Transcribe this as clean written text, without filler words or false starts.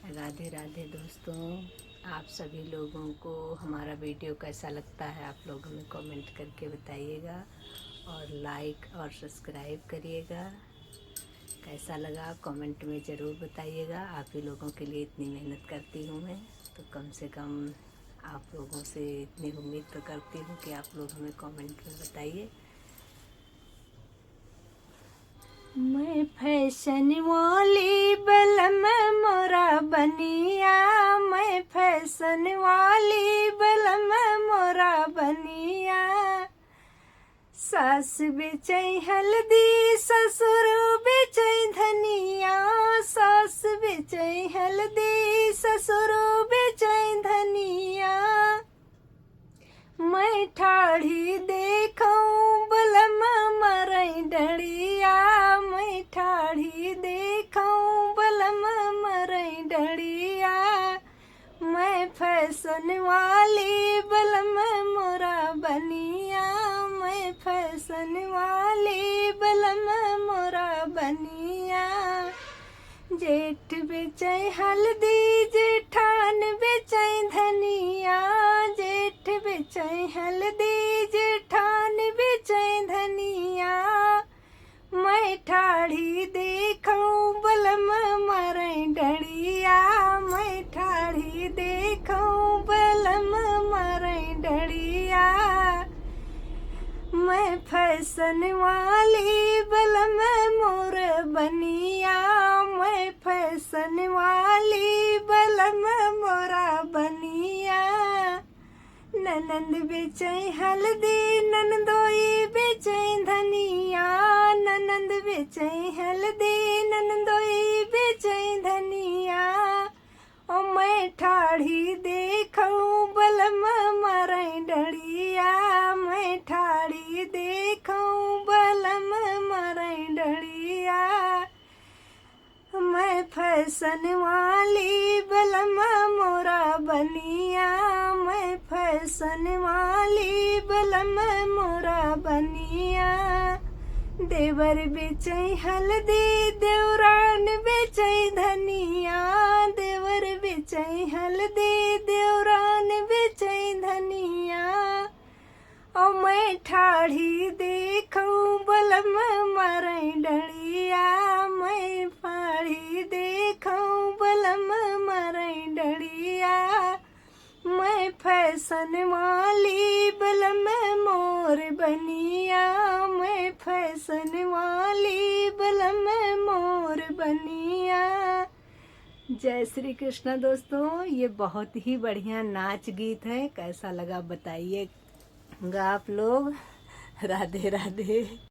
राधे राधे दोस्तों, आप सभी लोगों को हमारा वीडियो कैसा लगता है आप लोग हमें कमेंट करके बताइएगा और लाइक और सब्सक्राइब करिएगा। कैसा लगा कमेंट में ज़रूर बताइएगा। आप ही लोगों के लिए इतनी मेहनत करती हूँ मैं, तो कम से कम आप लोगों से इतनी उम्मीद तो करती हूँ कि आप लोग हमें कमेंट में बताइए। मैं फैशन वाली बलम मोरा बनिया, मैं फैशन वाली बलम मोरा बनिया। सास बेचै हल्दी ससुर बेचै धनिया, सास बेचै हल्दी ससुर बेचै धनिया। मैं ठाढ़ी देखूं बलम मरई डड़िया, मैं ठाढ़ी देखूं बलम मरई डड़िया। मैं फैशन वाली बलम मोरा बनिया, मैं फैशन वाली बलम मोरा बनिया। जेठ बेचै हल्दी जेठान बेचै धनिया, जेठ बेचै हल्दी जेठान बेचै धनिया। मैं ठाढ़ी देखूं बलम मरई डड़िया, मैं ठाढ़ी देखूं बलम मरई डड़िया। मैं फैशन वाली बलम मोर बनिया, मैं फैशन वाली बलम मोरा बनिया। ननंद बेचै हल्दी ननदोई बेचै धनिया, ननंद बेचै हल्दी ननदोई बेचै धनिया। ओ मैं ठाढ़ी देखूं बलम मरई डड़िया, मैं ठाढ़ी देखूं बलम मरई डड़िया। मैं फैशन वाली बलम मोरा बनिया, मैं फैशन वाली बलम मोरा बनिया। देवर बेचै हल्दी देवरान बेचै धनिया, देवर बेचै हल्दी देवरान बेचै धनिया। ओ मैं ठाढ़ी देखूं बलम मरई डड़िया, मैं ठाढ़ी देखूं बलम मरई डड़िया। मैं फैशन वाली बलम मोर बनिया, मैं फैशन वाली बलम मोर बनिया। जय श्री कृष्ण दोस्तों, ये बहुत ही बढ़िया नाच गीत है। कैसा लगा बताइएगा आप लोग। राधे राधे।